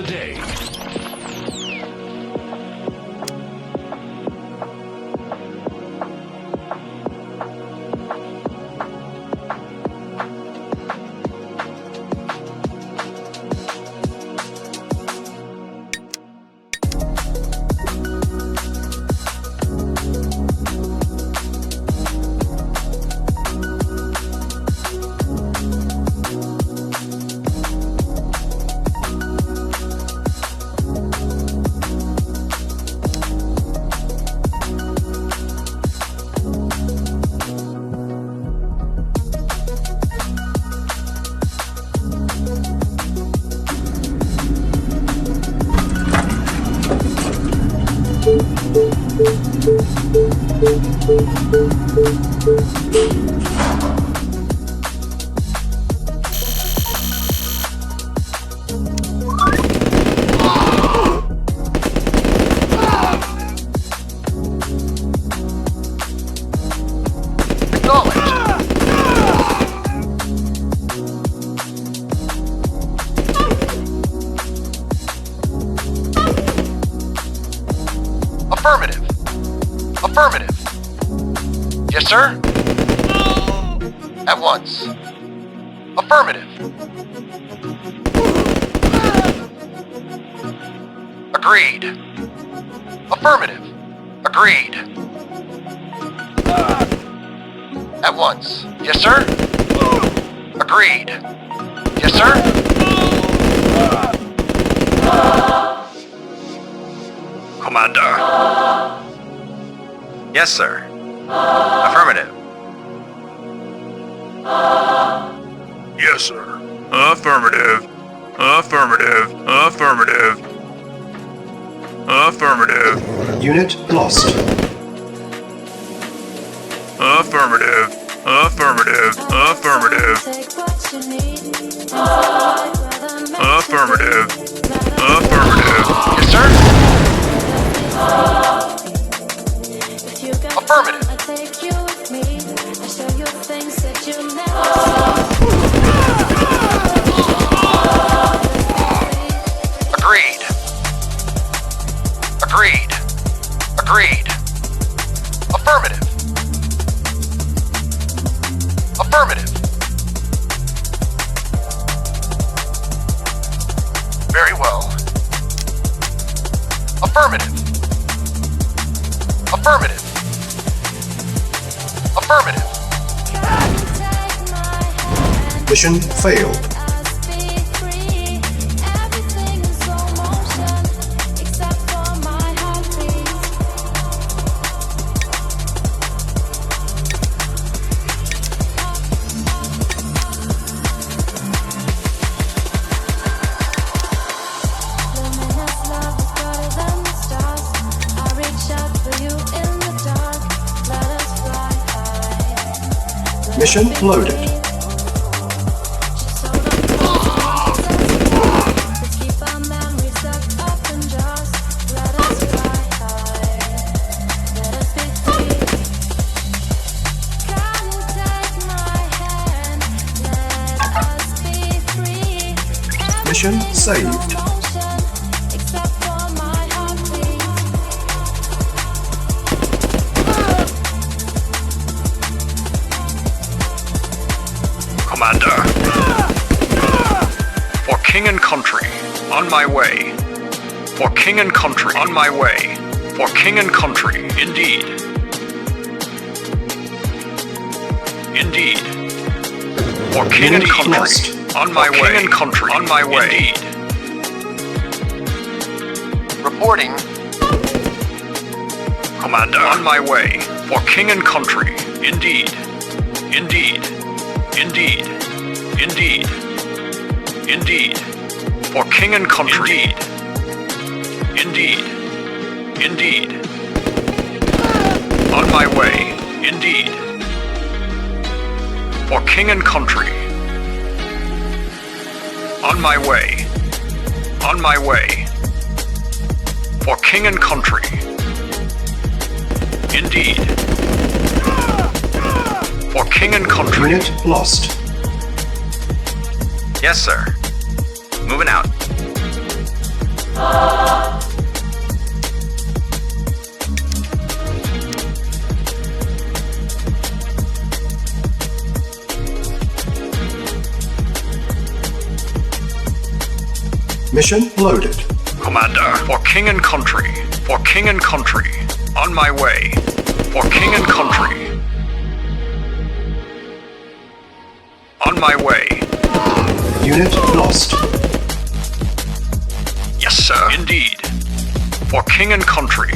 the day. Affirmative. Affirmative. Yes, sir? At once. Affirmative. Agreed. Affirmative. Agreed. At once. Yes, sir? Agreed. Yes, sir? Commander. Yes, sir. Affirmative. Yes, sir. Affirmative. Affirmative. Affirmative. Affirmative. Unit lost. Affirmative. Affirmative. Affirmative. Affirmative. Affirmative. Yes, sir? Affirmative. Agreed. Agreed. Agreed. Affirmative. Affirmative. Very well. Affirmative. Affirmative. Affirmative. Mission failed. Mission loaded. Mission saved. Commander. For king and country, on my way. For king and country, on my way. For king and country, indeed. Indeed. For king and country, lost. on my way. King and country, on my way. Indeed. Reporting. Commander, on my way. For king and country, indeed. Indeed. Indeed. Indeed. Indeed. For king and country. Indeed. Indeed. Indeed. On my way. Indeed. For king and country. On my way. On my way. For king and country. Indeed. For king and country. Unit lost. Yes, sir. Moving out. Mission loaded. Commander, for king and country. For king and country. On my way. For king and country. On my way. Unit lost. Yes, sir. Indeed. For king and country.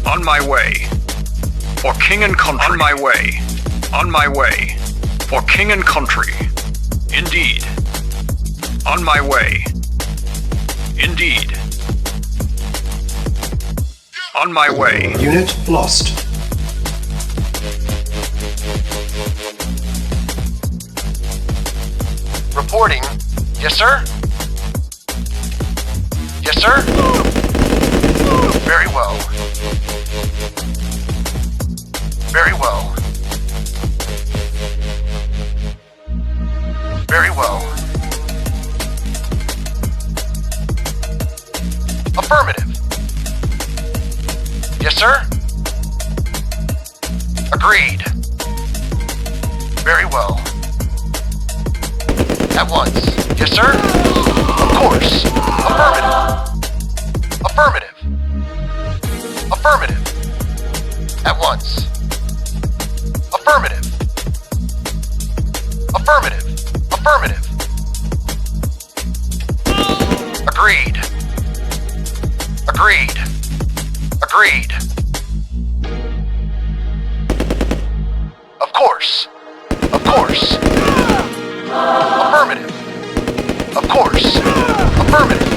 On my way. For king and country. On my way. On my way. For king and country. Indeed. On my way. Indeed. On my way. Unit lost. Reporting. Yes, sir? Yes, sir? Very well. Very well. Very well. Affirmative. Yes, sir? Agreed. Very well. At once. Yes, sir? Of course. Affirmative. Affirmative. Affirmative. At once. Affirmative. Affirmative. Affirmative. Agreed. Agreed. Agreed. Of course. Of course. Affirmative. Of course. Affirmative.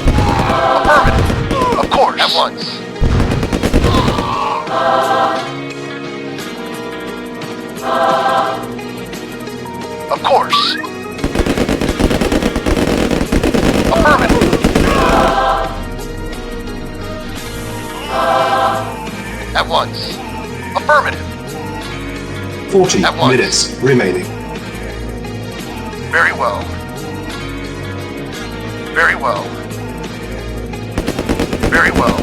Affirmative. Of course. At once. Of course. Affirmative. At once. Affirmative. 40 At once. minutes remaining. Very well. Very well. Very well.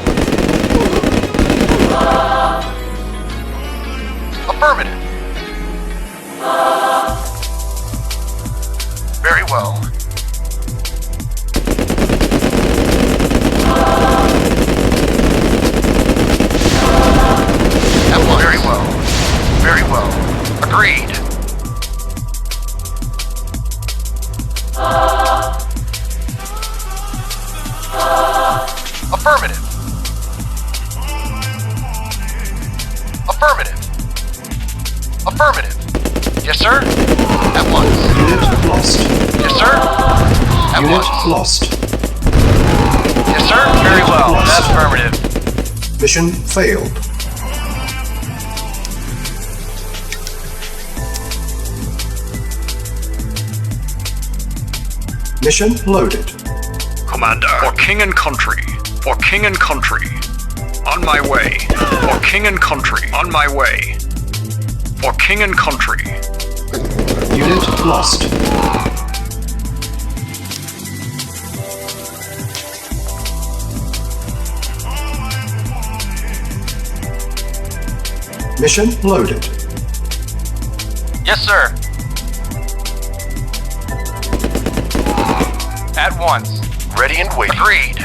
Affirmative. Very well. At once. Very well. Very well. Agreed. Affirmative. Affirmative. Affirmative. Yes, sir? At once. Unit lost. Yes, sir? At Unit once. lost. Yes, sir? Very well. That's affirmative. Mission failed. Mission loaded. Commander, for king and country. For king and country. On my way. For king and country. On my way. For king and country. Unit lost. Mission loaded. Yes, sir. At once. Ready and waiting. Agreed.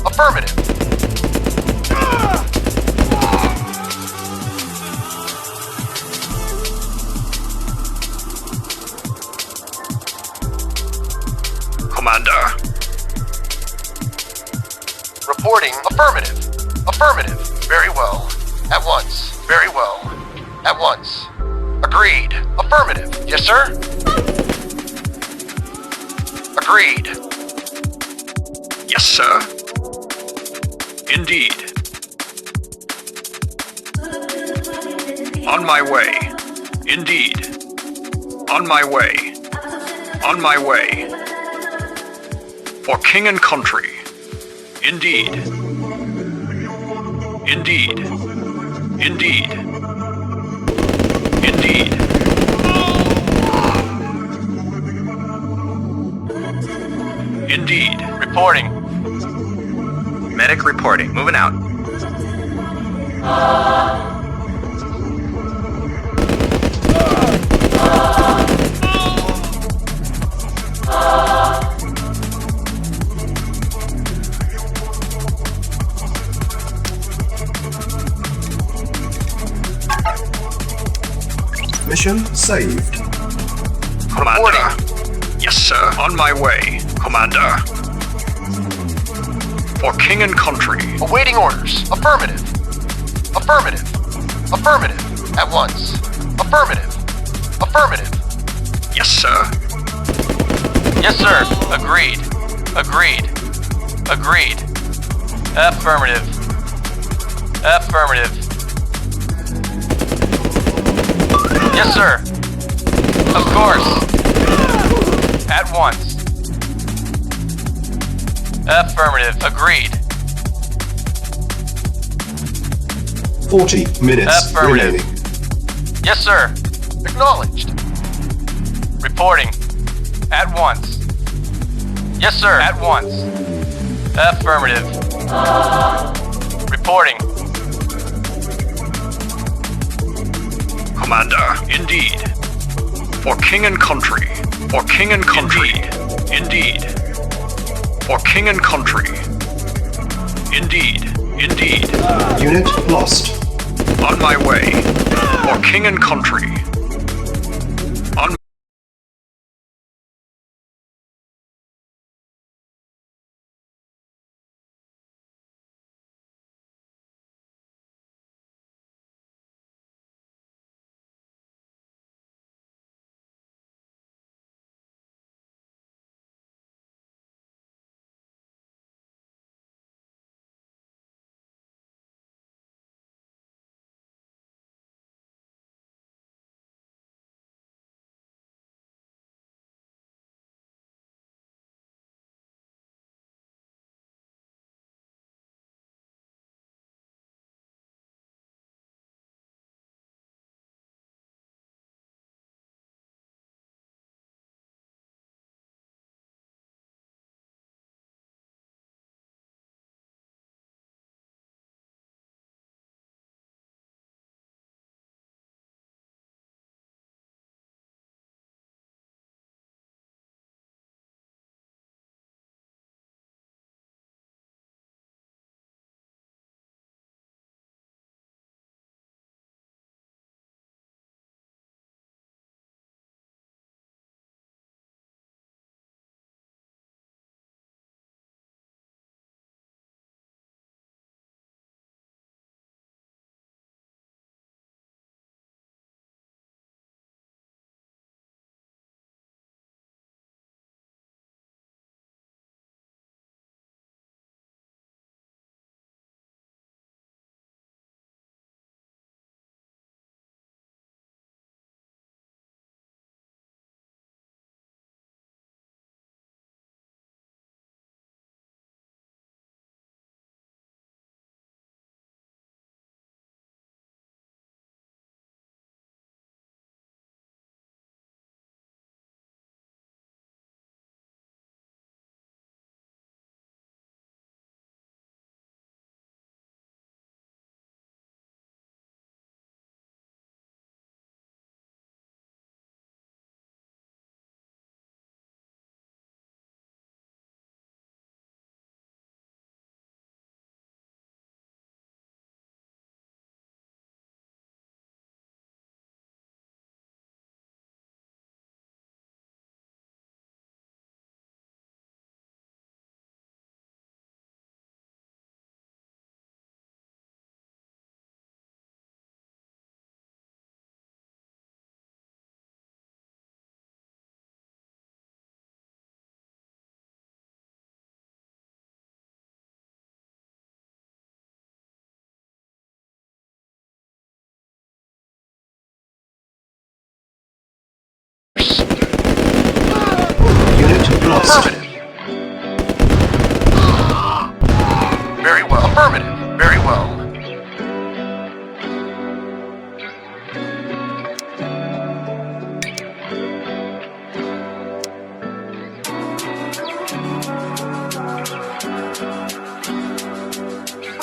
Affirmative. Commander. Reporting. Affirmative. Affirmative. Very well. At once. Very well. At once. Agreed. Affirmative. Yes, sir? Agreed. Yes, sir. Indeed. On my way. Indeed. On my way. On my way. For king and country. Indeed. Indeed. Indeed. Indeed. Indeed. Reporting. Medic reporting. Moving out. Mission saved. Commander. Yes, sir. On my way, Commander. For king and country. Awaiting orders. Affirmative. Affirmative. Affirmative. At once. Affirmative. Affirmative. Yes, sir. Yes, sir. Agreed. Agreed. Agreed. Affirmative. Affirmative. Yes, sir. Of course. At once. Affirmative. Agreed. 40 minutes Affirmative. remaining. Yes, sir. Acknowledged. Reporting. At once. Yes, sir. At once. Affirmative. Reporting. Commander. Indeed. For king and country. For king and country. Indeed. For king and country. Indeed. Indeed. Unit lost. On my way. For king and country.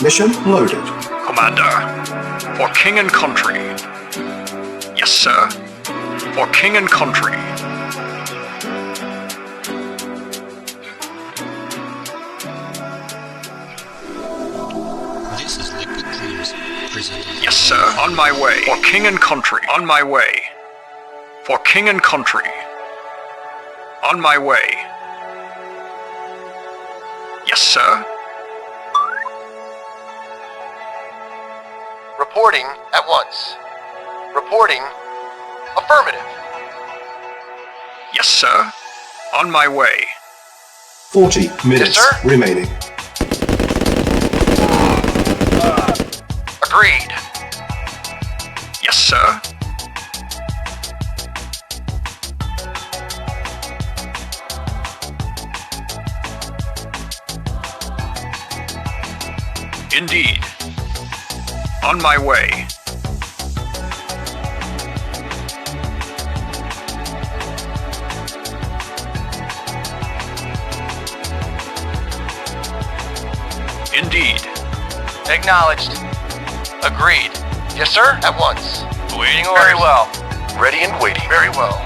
Mission loaded. Commander, for king and country. Yes, sir. For king and country. This is Liquid Dreams presenting. Yes, sir. On my way. For king and country. On my way. For king and country. On my way. Yes, sir. Reporting at once. Reporting. Affirmative. Yes, sir. On my way. 40 minutes sir. remaining. Agreed. Yes, sir. Indeed. On my way. Indeed. Acknowledged. Agreed. Yes, sir. At once. Waiting Very orders. well. Ready and waiting. Very well.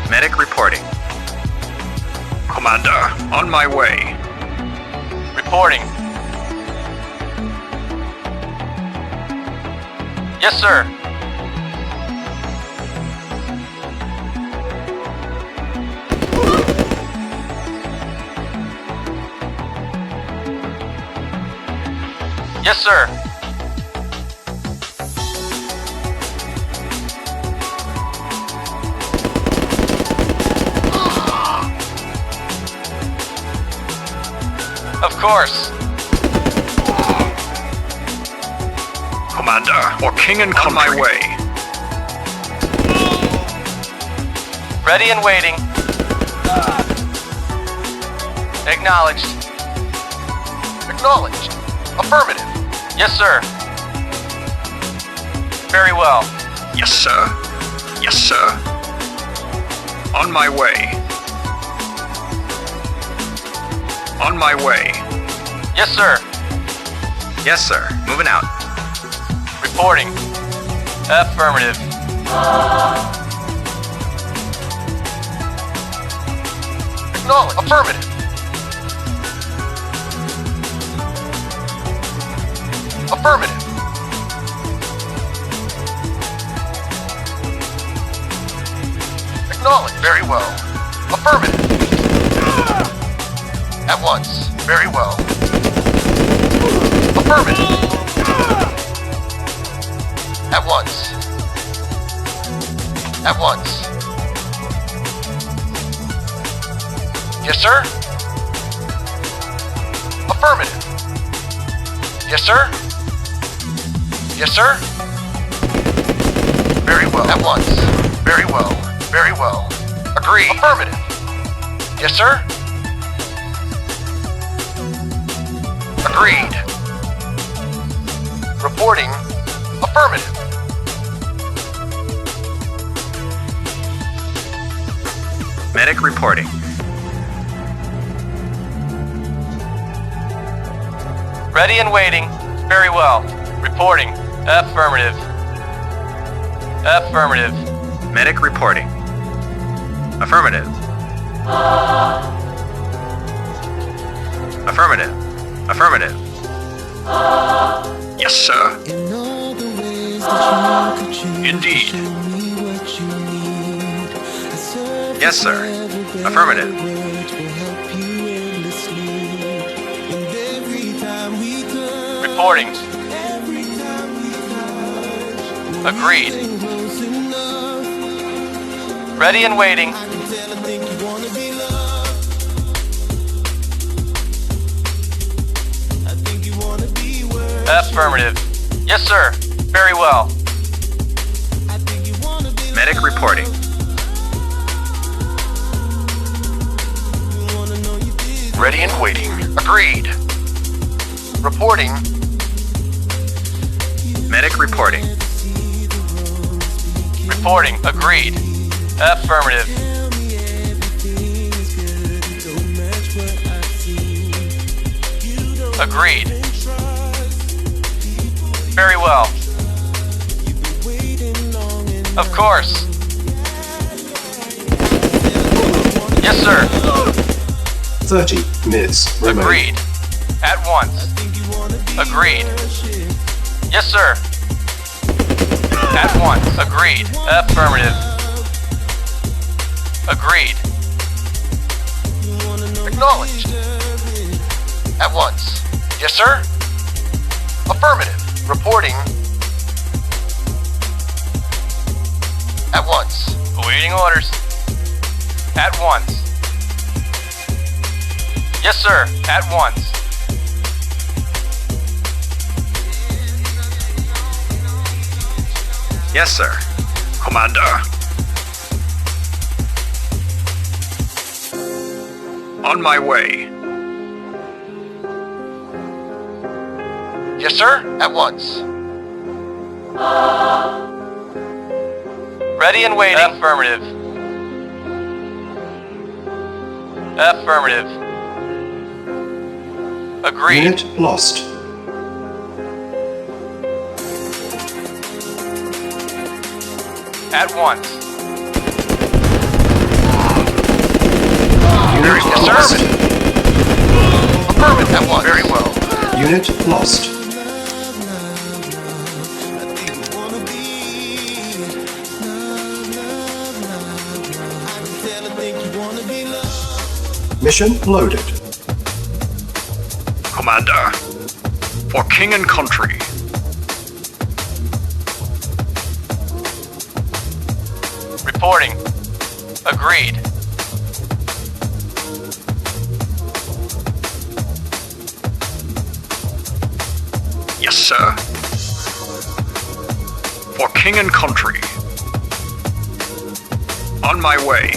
Medic reporting. Commander, on my way. Reporting. Yes, sir. Yes, sir. Of course. Commander, for king and country. On my way. Ready and waiting. Acknowledged. Acknowledged. Affirmative. Yes, sir. Very well. Yes, sir. Yes, sir. On my way. On my way. Yes, sir. Yes, sir. Moving out. Reporting. Affirmative. Acknowledged. Affirmative. Affirmative. Acknowledged. Very well. Affirmative. At once. Very well. Affirmative. At once. At once. Yes, sir. Affirmative. Yes, sir. Yes, sir. Very well. At once. Very well. Very well. Agreed. Affirmative. Yes, sir. Agreed. Reporting. Affirmative. Medic reporting. Ready and waiting. Very well. Reporting. Affirmative. Affirmative. Medic reporting. Affirmative. Affirmative. Affirmative. Yes, sir. Indeed. Yes, sir. Affirmative. Reporting. Agreed. Ready and waiting. Affirmative. Yes, sir. Very well. Medic reporting. Ready and waiting. Agreed. Reporting. Medic reporting. Reporting. Agreed. Affirmative. Agreed. Very well. Of course. Yes, sir. 30 minutes remaining. Agreed. At once. Agreed. Yes, sir. At once. Agreed. Affirmative. Agreed. Acknowledged. At once. Yes, sir. Affirmative. Reporting. At once. Awaiting orders. At once. Yes, sir. At once. Yes, sir. Commander. On my way. Yes, sir. At once. Ready and waiting. Affirmative. Affirmative. Agreed. Unit lost. At once. Unit Yes, sir. lost. Affirmative. At once. Very well. Unit lost. Mission loaded. Commander. For king and country. Reporting. Agreed. Yes, sir. For king and country. On my way.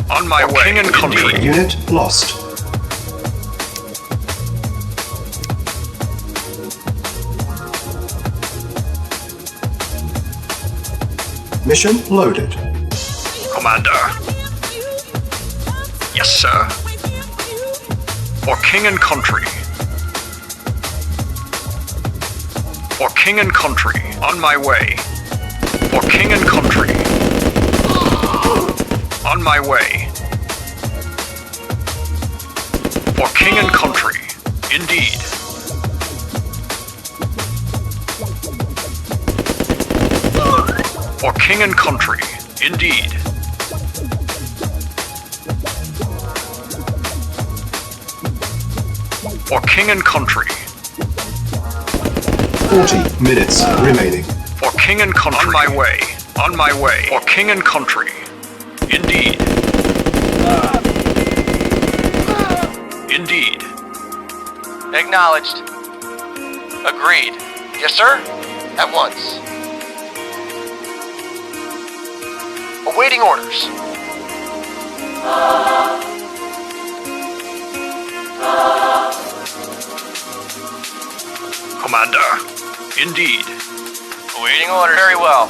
On my way. King and country. Unit lost. Mission loaded. Commander. Yes, sir. For king and country. For king and country. On my way. For king and country. On my way. For king and country. Indeed. For king and country. Indeed. For king and country. 40 minutes remaining. For king and country. On my way. On my way. For king and country. Indeed. Indeed. Acknowledged. Agreed. Yes, sir. At once. Awaiting orders. Commander. Indeed. Awaiting orders. Very well.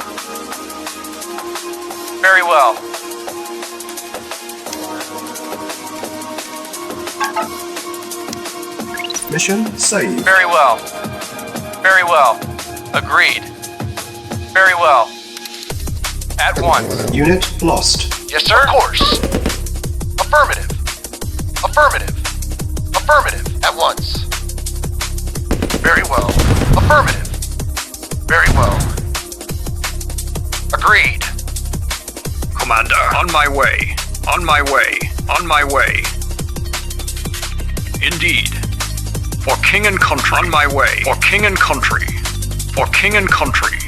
Very well. Mission saved. Very well. Very well. Agreed. Very well. At once. Unit lost. Yes, sir. Of course. Affirmative. Affirmative. Affirmative. At once. Very well. Affirmative. Very well. Agreed. Commander. On my way. On my way. On my way. Indeed. For king and country. On my way. For king and country. For king and country.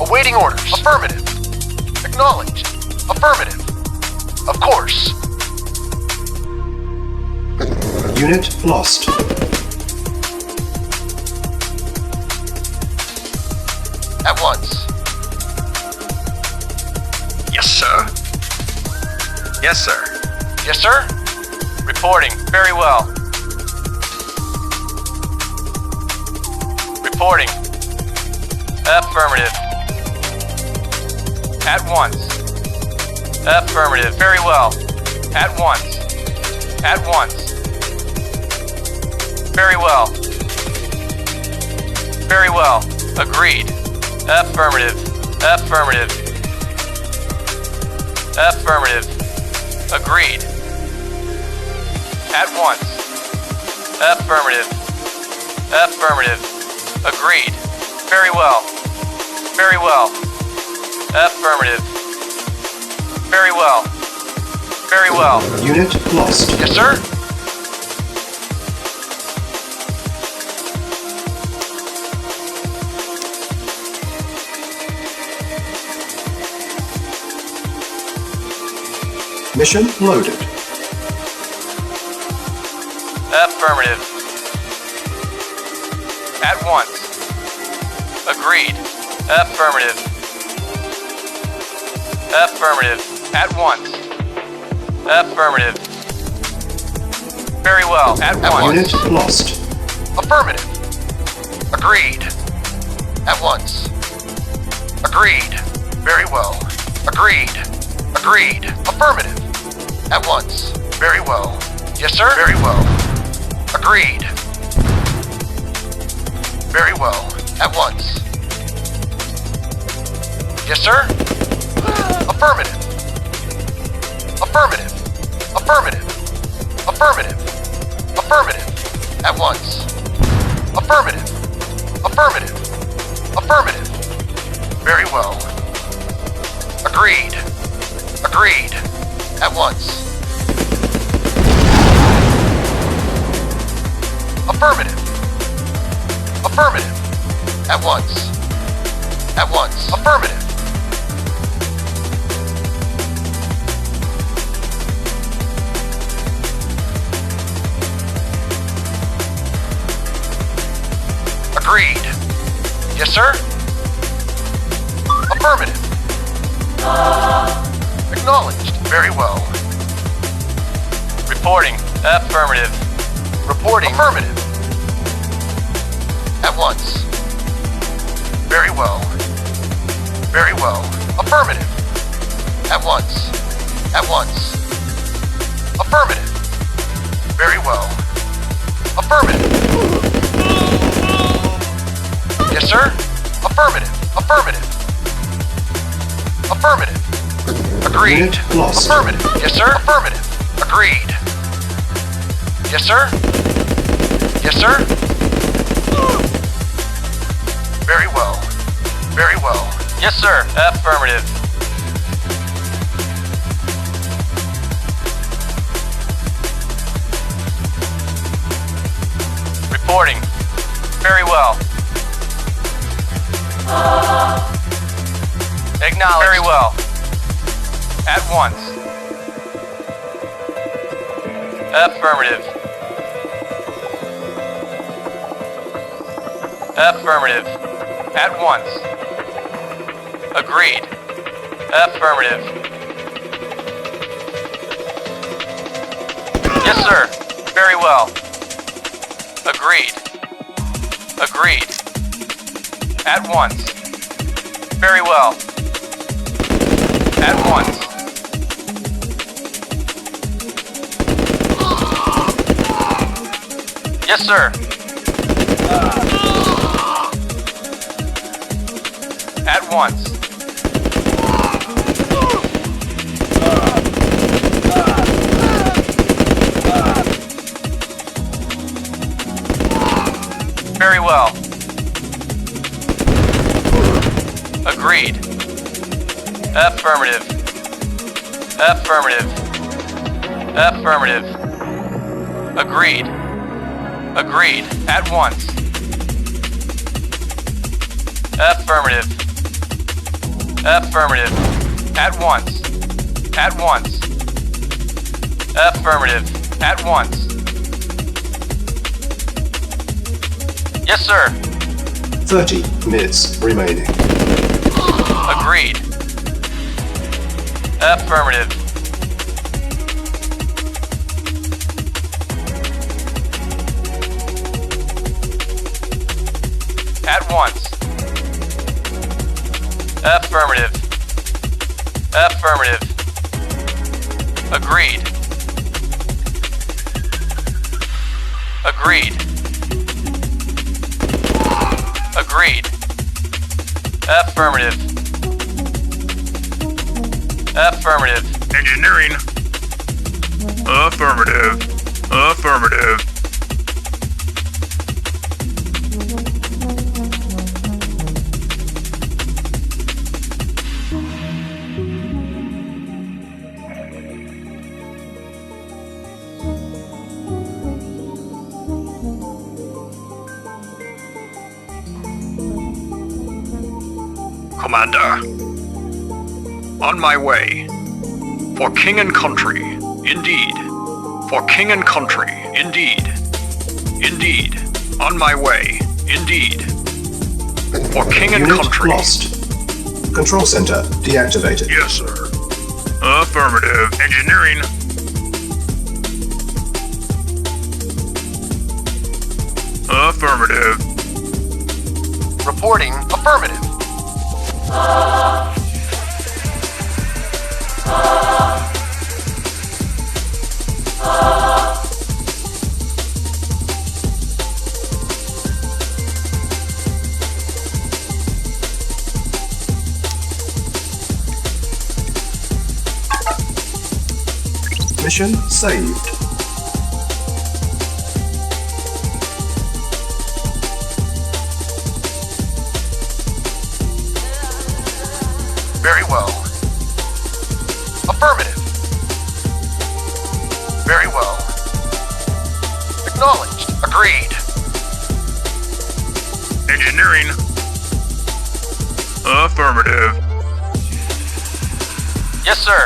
Awaiting orders. Affirmative. Acknowledged. Affirmative. Of course. Unit lost. At once. Yes, sir. Yes, sir. Yes, sir. Reporting. Very well. Reporting. Affirmative. At once. Affirmative. Very well. At once. At once. Very well. Very well. Agreed. Affirmative. Affirmative. Affirmative. Agreed. At once. Affirmative. Affirmative. Agreed. Very well. Very well. Affirmative. Very well. Very well. Unit lost. Yes, sir. Mission loaded. Affirmative. At once. Agreed. Affirmative. Affirmative. At once. Affirmative. Very well. At once. Unit lost. Affirmative. Agreed. At once. Agreed. Very well. Agreed. Agreed. Affirmative. At once. Very well. Yes, sir. Very well. Agreed. Very well. At once. Yes, sir. Affirmative. Affirmative. Affirmative. Affirmative. Affirmative. At once. Affirmative. Affirmative. Affirmative. Very well. Agreed. Agreed. At once. Affirmative. Affirmative. At once. At once. Affirmative. Agreed. Yes, sir? Affirmative. Acknowledged. Very well. Reporting. Affirmative. Reporting. Affirmative. At once. Very well. Very well. Affirmative. At once. At once. Affirmative. Very well. Affirmative. Yes, sir? Affirmative. Affirmative. Affirmative. Agreed. Unit lost. Affirmative. Yes, sir? Affirmative. Agreed. Yes, sir? Yes, sir? Very well. Very well. Yes, sir. Affirmative. Reporting. Very well. Acknowledged. Very well. At once. Affirmative. Affirmative. At once. Agreed. Affirmative. Yes, sir. Very well. Agreed. Agreed. At once. Very well. At once. Yes, sir. At once. Very well. Agreed. Affirmative. Affirmative. Affirmative. Agreed. Agreed. At once. Affirmative. Affirmative. At once. At once. Affirmative. At once. Yes, sir. 30 minutes remaining. Agreed. Affirmative. At once. Affirmative. Affirmative. Agreed. Agreed. Agreed. Affirmative. Affirmative. Engineering. Affirmative. Affirmative. Commander. On my way. For king and country, indeed. For king and country, indeed. Indeed. On my way, indeed. For king and Unit country. lost. Control center deactivated. Yes, sir. Affirmative. Engineering. Affirmative. Reporting affirmative. Mission saved. Very well. Affirmative. Very well. Acknowledged. Agreed. Engineering. Affirmative. Yes, sir.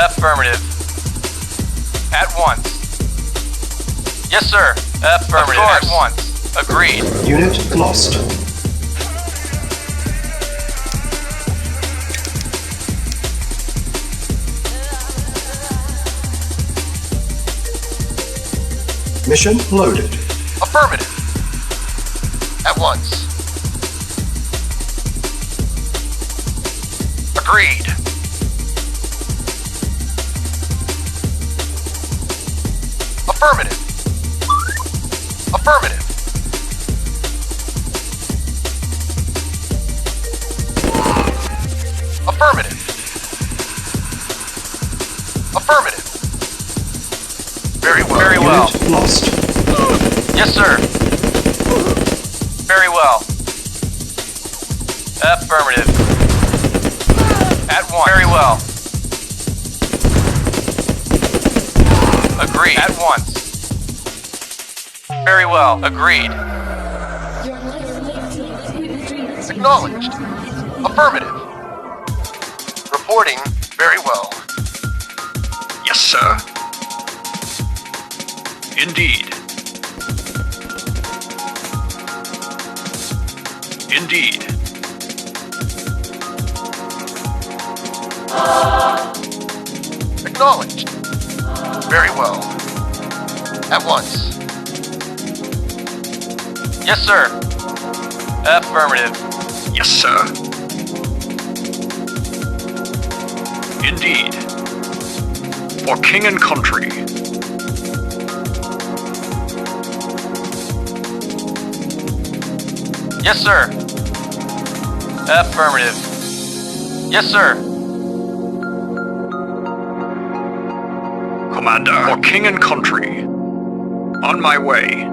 Affirmative. At once. Yes, sir. Affirmative. At once. Agreed. Unit lost. Mission loaded. Affirmative. At once. Agreed. Affirmative. Affirmative. Affirmative. Affirmative. Very well. Very well. Unit lost. Yes, sir. Very well. Affirmative. At once. Very well. Agreed. At once. Very well. Agreed. Acknowledged. Affirmative. Reporting. Very well. Yes, sir. Indeed. Indeed. Acknowledged. Very well. At once. Yes, sir. Affirmative. Yes, sir. Indeed. For king and country. Yes, sir. Affirmative. Yes, sir. Commander. For king and country. On my way.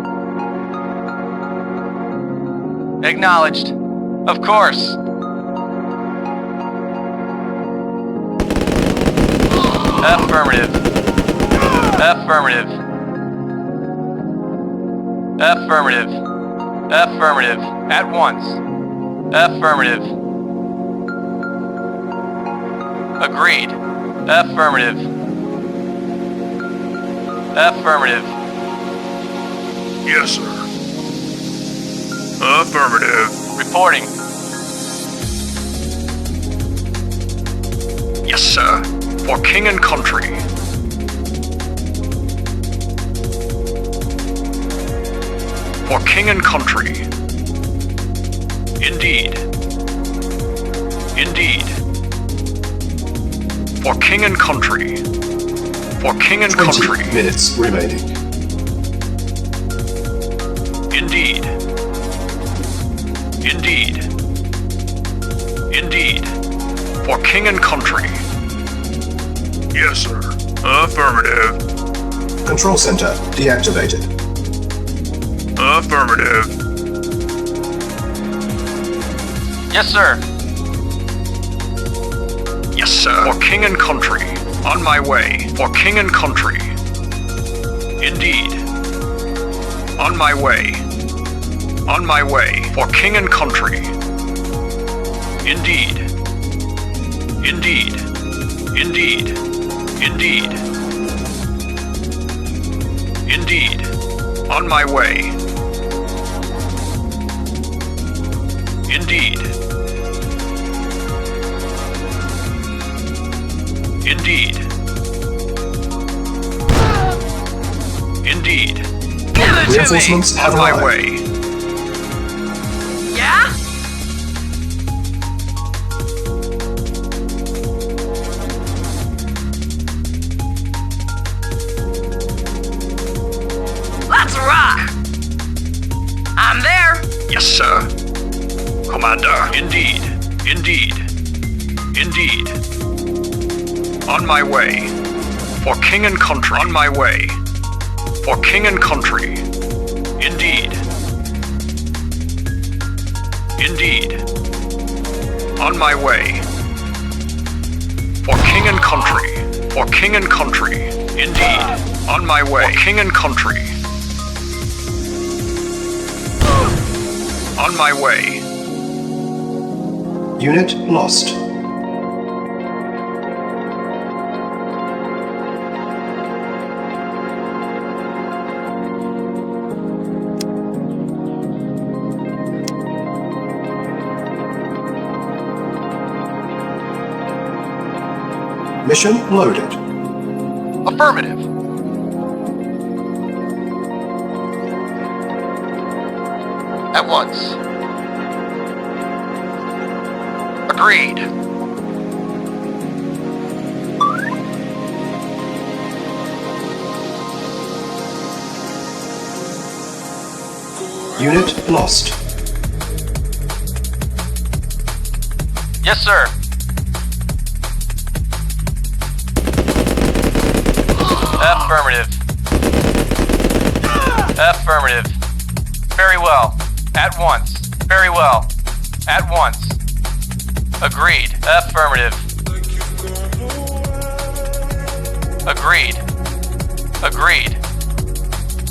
Acknowledged. Of course. Affirmative. Affirmative. Affirmative. Affirmative. At once. Affirmative. Agreed. Affirmative. Affirmative. Yes, sir. Affirmative. Reporting. Yes, sir. For king and country. For king and country. Indeed. Indeed. For king and country. For king and 20 country. minutes remaining. Indeed. Indeed. Indeed. For king and country. Yes, sir. Affirmative. Control center deactivated. Affirmative. Yes, sir. Yes, sir. For king and country. On my way. For king and country. Indeed. On my way. On my way. For king and country. Indeed. Indeed. Indeed. Indeed. Indeed. On my way. Indeed. Indeed. Indeed. Give it to me! Reinforcements have On my arrived. way. Yeah? Let's rock! I'm there! Yes, sir. Commander. Indeed. Indeed. Indeed. On my way. For king and country. On my way. For king and country. Indeed. Indeed. On my way. For king and country. For king and country. Indeed. On my way. For king and country. On my way. Unit lost. Mission loaded. Affirmative. At once. Agreed. Unit lost. Yes, sir. Affirmative. Affirmative. Very well. At once. Very well. At once. Agreed. Affirmative. Agreed. Agreed.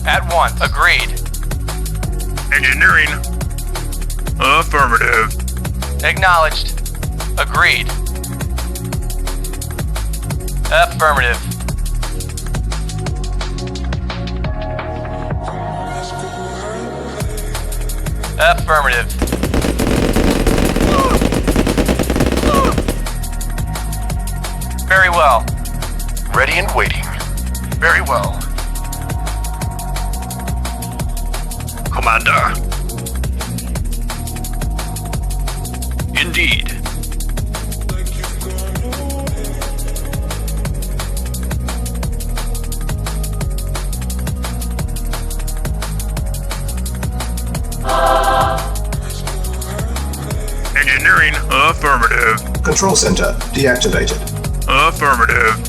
At once. Agreed. Engineering. Affirmative. Acknowledged. Agreed. Affirmative. Affirmative. Very well. Ready and waiting. Very well. Commander. Indeed. Engineering. Affirmative. Control center deactivated. Affirmative.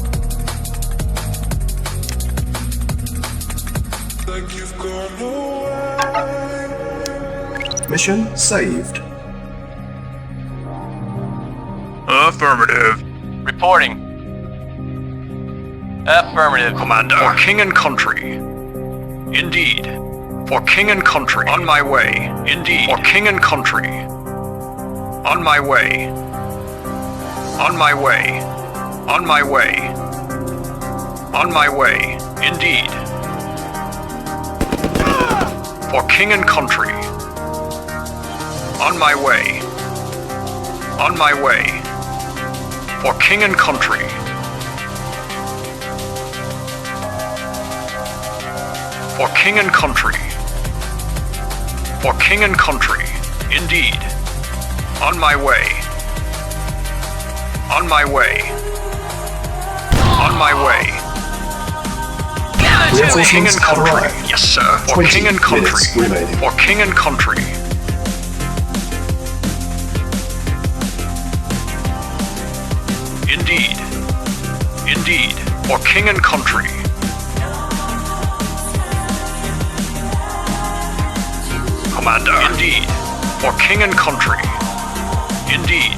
Mission saved. Affirmative. Reporting. Affirmative. Commander. For king and country. Indeed. For king and country. On my way. Indeed. For king and country. On my way. On my way. On my way. On my way. Indeed. For king and country. On my way. On my way. For king and country. For king and country. For king and country. Indeed. On my way. On my way. On my way. Give it to me! King and Reinforcements have country. arrived. Yes, sir. For 20 king and country. minutes remaining. For king and country. Indeed. Indeed. For king and country. Commander. Indeed. For king and country. Indeed.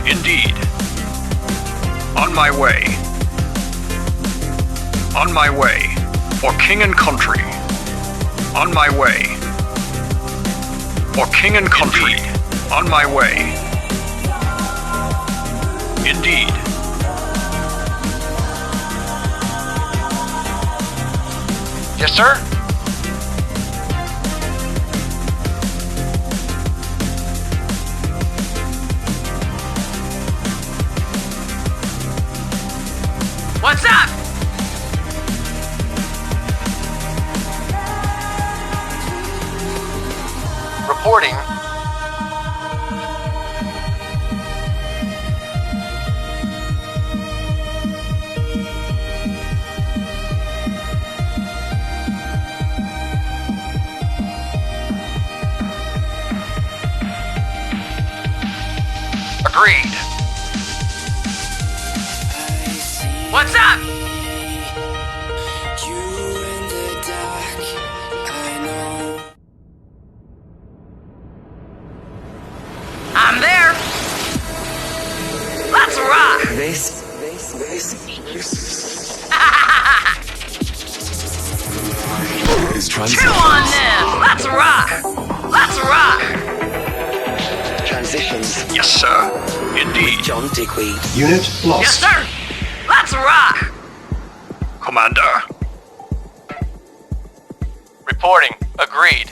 Indeed. On my way. On my way. For king and country. On my way. For king and country. On my way. Indeed. Yes, sir? What's up? Reporting. Agreed. What's up? I'm there. Let's rock. This. Is Chew on this. Let's rock. Let's rock. Transitions. Yes, sir. Indeed. John Digweed. Unit Yes, lost. sir. Let's rock. Commander. Reporting. Agreed.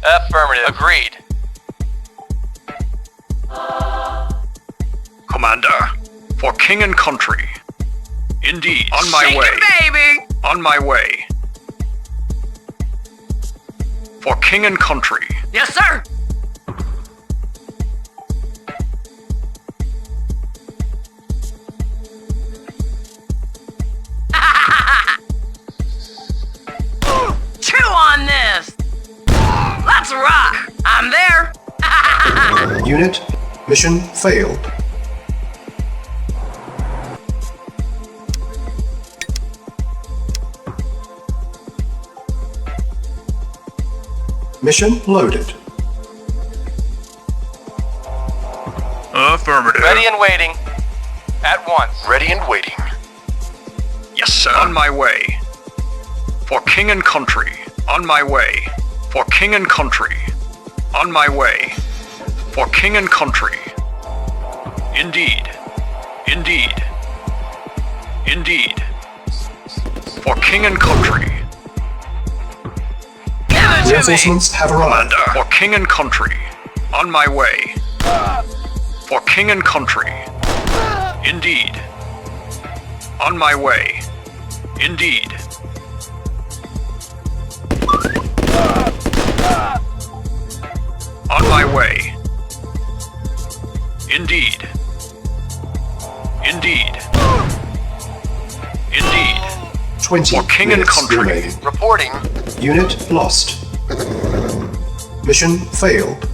Affirmative. Agreed. Commander. For king and country. Indeed. On my Shake way. it, baby. On my way. For king and country. Yes, sir. Chew on this. Let's rock. I'm there. Unit mission failed. Mission loaded. Affirmative. Ready and waiting. At once. Ready and waiting. Yes, sir. On my way. For king and country. On my way. For king and country. On my way. For king and country. Indeed. Indeed. Indeed. For king and country. Give it to me. Reinforcements have arrived. Commander. For king and country. On my way. For king and country. Indeed. On my way. Indeed. On my way. Indeed. Indeed. Indeed. 20 For king and minutes country. remaining. Reporting. Unit lost. Mission failed.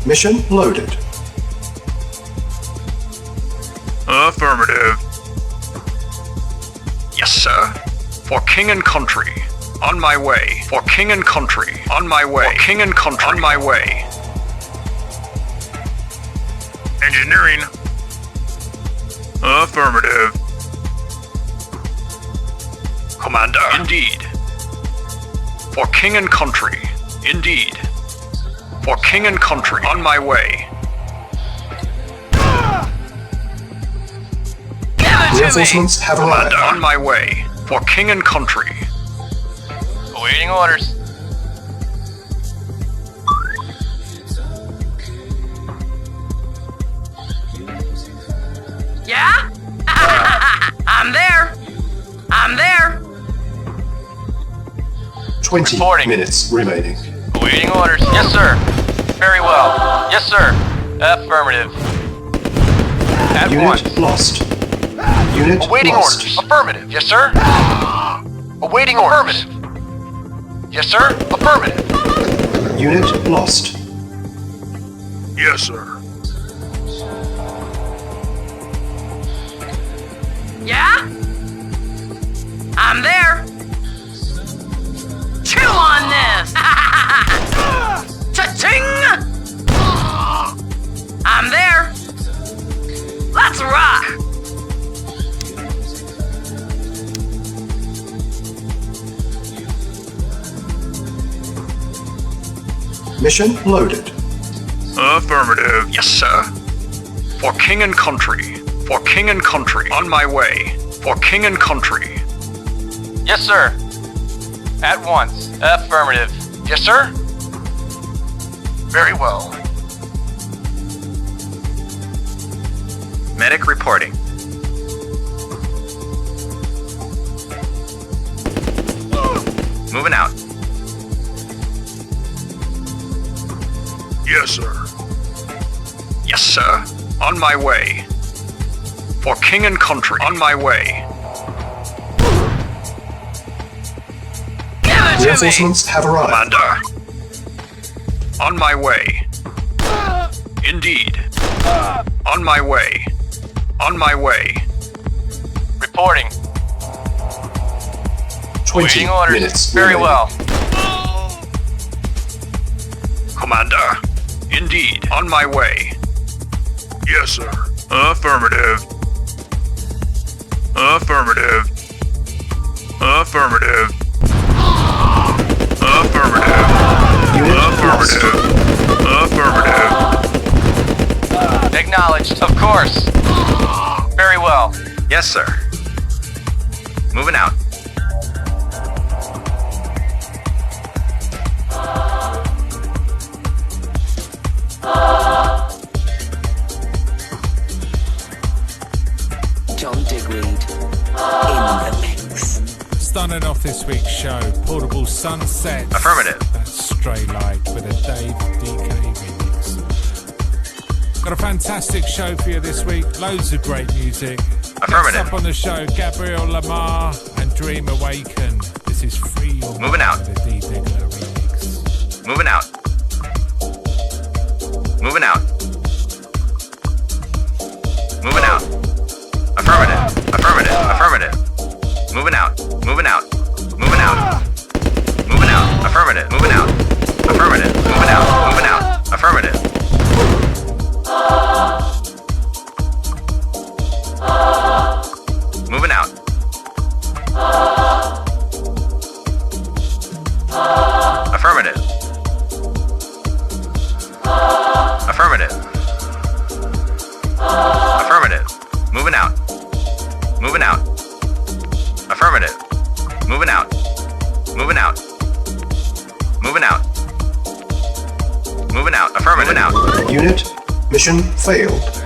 Mission loaded. Affirmative. Yes, sir. For king and country. On my way. For king and country. On my way. For king and country. On my way. Engineering. Affirmative. Commander. Indeed. For king and country. Indeed. For king and country. On my way. Give it to me. Reinforcements have arrived. Commander. On my way. For king and country. Awaiting orders. Yeah? I'm there. I'm there. 20 Reporting. minutes remaining. Awaiting orders. Yes, sir. Very well. Yes, sir. Affirmative. At Unit once. lost. Unit Awaiting lost. orders. Affirmative. Yes, sir. Awaiting orders. Affirmative. Yes, sir. Affirmative. Unit lost. Yes, sir. Yeah? I'm there. Chew on this. Cha-ching! I'm there. Let's rock. Mission loaded. Affirmative. Yes, sir. For king and country. For king and country. On my way. For king and country. Yes, sir. At once. Affirmative. Yes, sir. Very well. Medic reporting. Moving out. Yes, sir. Yes, sir. On my way. For king and country. On my way. Give it to me. Reinforcements have arrived. Commander. On my way. Indeed. On my way. On my way. Reporting. 20 Waiting orders. minutes. Very remaining. well. Commander. Indeed. On my way. Yes, sir. Affirmative. Affirmative. Affirmative. Affirmative. Unit lost. Affirmative. Acknowledged. Of course. Very well. Yes, sir. Moving out. John Digweed in the mix. Starting off this week's show, Portable Sunsets. Affirmative. That's Stray Light with a Dave DK remix. Got a fantastic show for you this week. Loads of great music. Affirmative. Next up on the show, Gabriel Lamar and Dream Awaken. This is Free Your Mind Moving out. with a D Diggler remix. Moving out. Moving out. Moving out. Affirmative. Affirmative. Affirmative. Moving out. Moving out. Moving out. Moving out. Affirmative. Moving out. Affirmative. Moving out. Moving out. Affirmative. Moving out. Affirmative. Affirmative. Affirmative. Moving out. Moving out. Affirmative. Moving out. Moving out. Moving out. Moving out. Affirmative. Moving out. Unit mission failed.